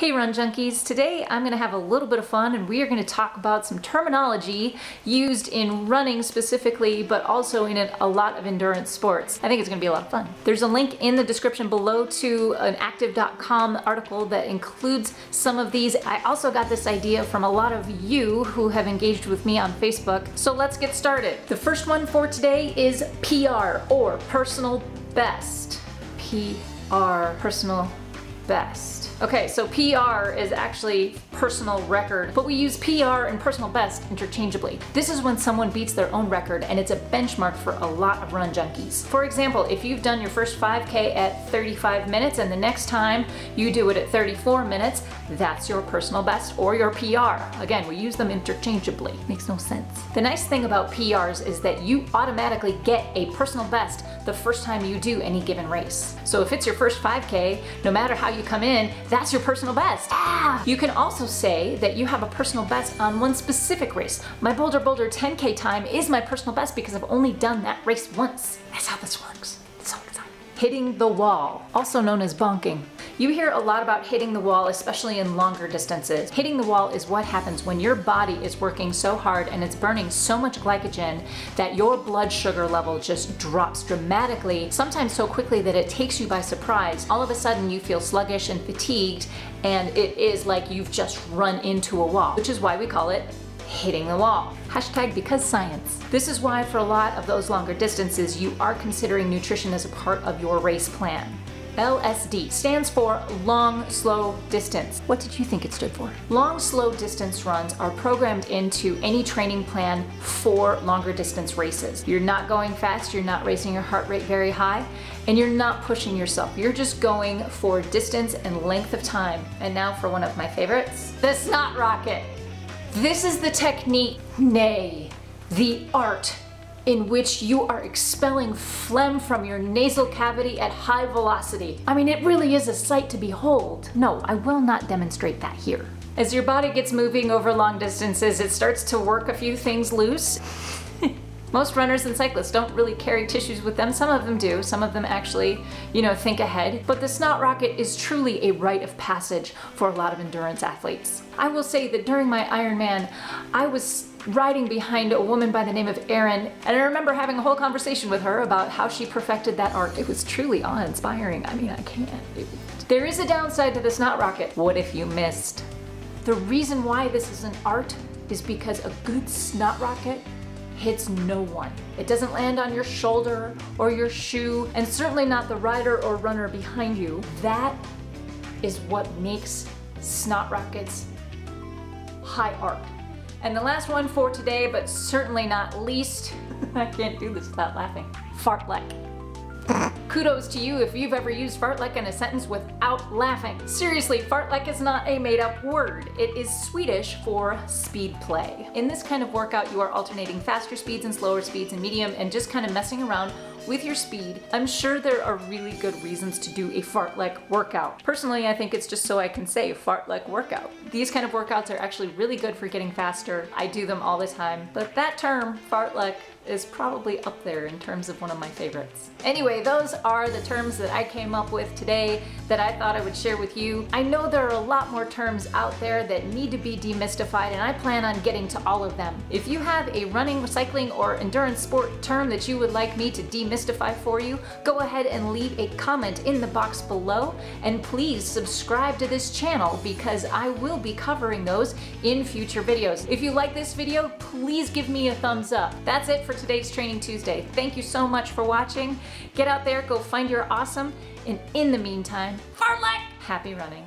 Hey Run Junkies, today I'm going to have a little bit of fun and we are going to talk about some terminology used in running specifically, but also in a lot of endurance sports. I think it's going to be a lot of fun. There's a link in the description below to an active.com article that includes some of these. I also got this idea from a lot of you who have engaged with me on Facebook, so let's get started. The first one for today is PR, or personal best. PR, personal best. Okay, so PR is actually personal record, but we use PR and personal best interchangeably. This is when someone beats their own record and it's a benchmark for a lot of run junkies. For example, if you've done your first 5K at 35 minutes and the next time you do it at 34 minutes, that's your personal best or your PR. Again, we use them interchangeably. Makes no sense. The nice thing about PRs is that you automatically get a personal best the first time you do any given race. So if it's your first 5K, no matter how you come in, that's your personal best. You can also say that you have a personal best on one specific race. My Boulder 10K time is my personal best because I've only done that race once. That's how this works. It's so exciting. Hitting the wall, also known as bonking. You hear a lot about hitting the wall, especially in longer distances. Hitting the wall is what happens when your body is working so hard and it's burning so much glycogen that your blood sugar level just drops dramatically, sometimes so quickly that it takes you by surprise. All of a sudden you feel sluggish and fatigued, and it is like you've just run into a wall, which is why we call it hitting the wall. Hashtag because science. This is why for a lot of those longer distances you are considering nutrition as a part of your race plan. LSD stands for long, slow distance. What did you think it stood for? Long, slow distance runs are programmed into any training plan for longer distance races. You're not going fast, you're not raising your heart rate very high, and you're not pushing yourself. You're just going for distance and length of time. And now for one of my favorites, the SNOT rocket. This is the technique, nay, the art in which you are expelling phlegm from your nasal cavity at high velocity. I mean, it really is a sight to behold. No, I will not demonstrate that here. As your body gets moving over long distances, it starts to work a few things loose. Most runners and cyclists don't really carry tissues with them. Some of them do. Some of them actually, think ahead. But the SNOT rocket is truly a rite of passage for a lot of endurance athletes. I will say that during my Ironman, I was riding behind a woman by the name of Erin, and I remember having a whole conversation with her about how she perfected that art. It was truly awe-inspiring. I mean, I can't. There is a downside to the SNOT rocket. What if you missed? The reason why this is an art is because a good SNOT rocket hits no one. It doesn't land on your shoulder or your shoe, and certainly not the rider or runner behind you. That is what makes SNOT rockets high art. And the last one for today, but certainly not least, I can't do this without laughing, FARTLEK. Kudos to you if you've ever used FARTLEK in a sentence without laughing. Seriously, FARTLEK is not a made-up word. It is Swedish for speed play. In this kind of workout, you are alternating faster speeds and slower speeds and medium and just kind of messing around with your speed. I'm sure there are really good reasons to do a FARTLEK workout. Personally, I think it's just so I can say FARTLEK workout. These kind of workouts are actually really good for getting faster. I do them all the time, but that term, FARTLEK, is probably up there in terms of one of my favorites. Anyway, those are the terms that I came up with today that I thought I would share with you. I know there are a lot more terms out there that need to be demystified, and I plan on getting to all of them. If you have a running, cycling, or endurance sport term that you would like me to demystify for you, go ahead and leave a comment in the box below, and please subscribe to this channel because I will be covering those in future videos. If you like this video, please give me a thumbs up. That's it for today's Training Tuesday. Thank you so much for watching. Get out there, go find your awesome, and in the meantime, FARTLEK! Happy running.